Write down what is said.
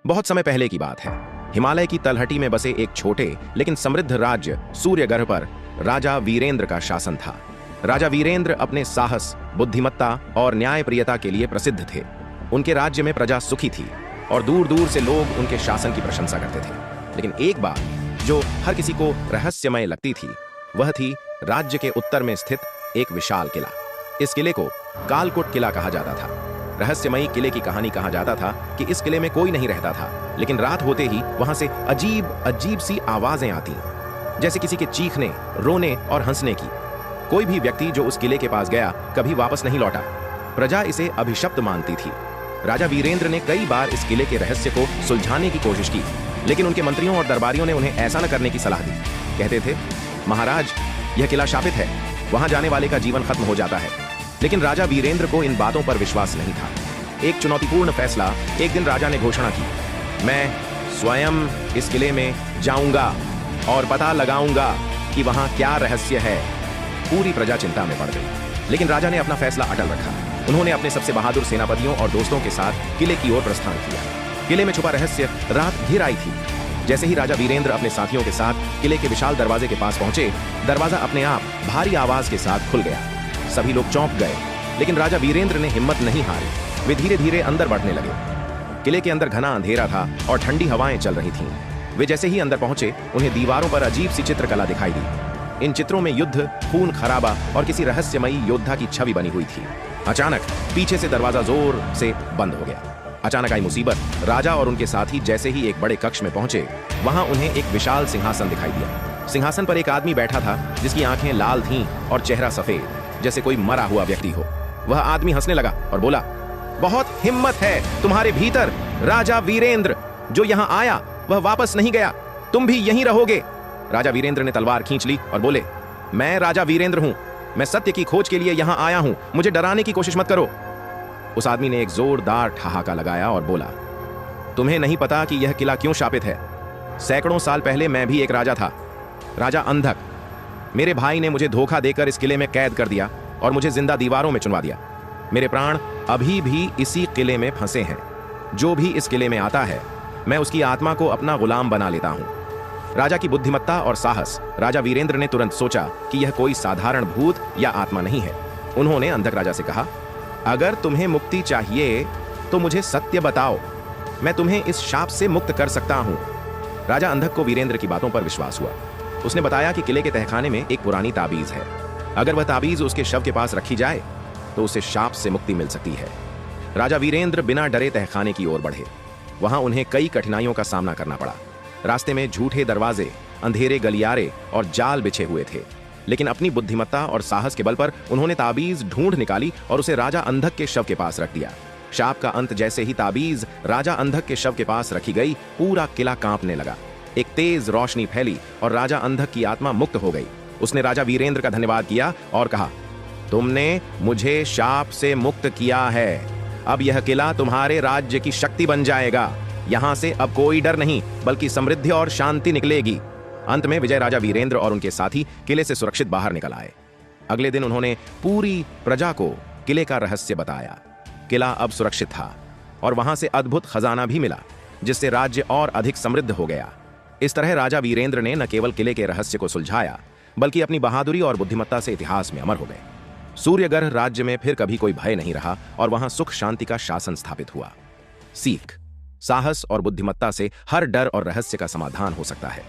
बहुत समय पहले की बात है। हिमालय की तलहटी में बसे एक छोटे लेकिन समृद्ध राज्य सूर्यगढ़ पर राजा वीरेंद्र का शासन था। राजा वीरेंद्र अपने साहस, बुद्धिमत्ता और न्यायप्रियता के लिए प्रसिद्ध थे। उनके राज्य में प्रजा सुखी थी और दूर दूर से लोग उनके शासन की प्रशंसा करते थे। लेकिन एक बात जो हर किसी को रहस्यमय लगती थी, वह थी राज्य के उत्तर में स्थित एक विशाल किला। इस किले को कालकोट किला कहा जाता था। रहस्यमयी किले की कहानी कहा जाता था कि इस किले में कोई नहीं रहता था, लेकिन रात होते ही वहां से अजीब अजीब सी आवाजें आती, जैसे किसी के चीखने, रोने और हंसने की। कोई भी व्यक्ति जो उस किले के पास गया कभी वापस नहीं लौटा। प्रजा इसे अभिशप्त मानती थी। राजा वीरेंद्र ने कई बार इस किले के रहस्य को सुलझाने की कोशिश की, लेकिन उनके मंत्रियों और दरबारियों ने उन्हें ऐसा न करने की सलाह दी। कहते थे, महाराज, यह किला शापित है, वहां जाने वाले का जीवन खत्म हो जाता है। लेकिन राजा वीरेंद्र को इन बातों पर विश्वास नहीं था। एक चुनौतीपूर्ण फैसला एक दिन राजा ने घोषणा की, मैं स्वयं इस किले में जाऊंगा और पता लगाऊंगा कि वहां क्या रहस्य है। पूरी प्रजा चिंता में पड़ गई, लेकिन राजा ने अपना फैसला अटल रखा। उन्होंने अपने सबसे बहादुर सेनापतियों और दोस्तों के साथ किले की ओर प्रस्थान किया। किले में छुपा रहस्य रात घिर आई थी। जैसे ही राजा वीरेंद्र अपने साथियों के साथ किले के विशाल दरवाजे के पास पहुंचे, दरवाजा अपने आप भारी आवाज के साथ खुल गया। सभी लोग चौंक गए, लेकिन राजा वीरेंद्र ने हिम्मत नहीं हारी। वे धीरे धीरे अंदर बढ़ने लगे। किले के अंदर घना अंधेरा था और ठंडी हवाएं चल रही थीं। वे जैसे ही अंदर पहुंचे, उन्हें दीवारों पर अजीब सी चित्रकला दिखाई दी। इन चित्रों में युद्ध, खून खराबा और किसी रहस्यमयी योद्धा की छवि बनी हुई थी। अचानक पीछे से दरवाजा जोर से बंद हो गया। अचानक आई मुसीबत। राजा और उनके साथी जैसे ही एक बड़े कक्ष में पहुंचे, वहां उन्हें एक विशाल सिंहासन दिखाई दिया। सिंहासन पर एक आदमी बैठा था, जिसकी आंखें लाल थीं और चेहरा सफेद, जैसे कोई मरा हुआ व्यक्ति हो। वह आदमी हंसने लगा और बोला, बहुत हिम्मत है तुम्हारे भीतर, राजा वीरेंद्र। जो यहां आया वह वापस नहीं गया, तुम भी यहीं रहोगे। राजा वीरेंद्र ने तलवार खींच ली और बोले, मैं राजा वीरेंद्र हूं, मैं सत्य की खोज के लिए यहां आया हूं, मुझे डराने की कोशिश मत करो। उस आदमी ने एक जोरदार ठहाका लगाया और बोला, तुम्हें नहीं पता कि यह किला क्यों शापित है। सैकड़ों साल पहले मैं भी एक राजा था, राजा अंधक। मेरे भाई ने मुझे धोखा देकर इस किले में कैद कर दिया और मुझे जिंदा दीवारों में चुनवा दिया। मेरे प्राण अभी भी इसी किले में फंसे हैं। जो भी इस किले में आता है, मैं उसकी आत्मा को अपना गुलाम बना लेता हूं। राजा की बुद्धिमत्ता और साहस। राजा वीरेंद्र ने तुरंत सोचा कि यह कोई साधारण भूत या आत्मा नहीं है। उन्होंने अंधक राजा से कहा, अगर तुम्हें मुक्ति चाहिए तो मुझे सत्य बताओ, मैं तुम्हें इस शाप से मुक्त कर सकता हूं। राजा अंधक को वीरेंद्र की बातों पर विश्वास हुआ। उसने बताया कि किले के तहखाने में एक पुरानी ताबीज है। अगर वह ताबीज उसके शव के पास रखी जाए तो उसे शाप से मुक्ति मिल सकती है। राजा वीरेंद्र बिना डरे तहखाने की ओर बढ़े। वहां उन्हें कई कठिनाइयों का सामना करना पड़ा। रास्ते में झूठे दरवाजे, अंधेरे गलियारे और जाल बिछे हुए थे, लेकिन अपनी बुद्धिमत्ता और साहस के बल पर उन्होंने ताबीज ढूंढ निकाली और उसे राजा अंधक के शव के पास रख दिया। शाप का अंत जैसे ही ताबीज राजा अंधक के शव के पास रखी गई, पूरा किला कांपने लगा। एक तेज रोशनी फैली और राजा अंधक की आत्मा मुक्त हो गई। उसने राजा वीरेंद्र का धन्यवाद किया और कहा, तुमने मुझे शाप से मुक्त किया है। अब यह किला तुम्हारे राज्य की शक्ति बन जाएगा। यहां से अब कोई डर नहीं, बल्कि समृद्धि और शांति निकलेगी। अंत में विजय राजा वीरेंद्र और उनके साथी किले से सुरक्षित बाहर निकल आए। अगले दिन उन्होंने पूरी प्रजा को किले का रहस्य बताया। किला अब सुरक्षित था और वहां से अद्भुत खजाना भी मिला, जिससे राज्य और अधिक समृद्ध हो गया। इस तरह राजा वीरेंद्र ने न केवल किले के रहस्य को सुलझाया, बल्कि अपनी बहादुरी और बुद्धिमत्ता से इतिहास में अमर हो गए। सूर्यगढ़ राज्य में फिर कभी कोई भय नहीं रहा और वहां सुख शांति का शासन स्थापित हुआ। सीख, साहस और बुद्धिमत्ता से हर डर और रहस्य का समाधान हो सकता है।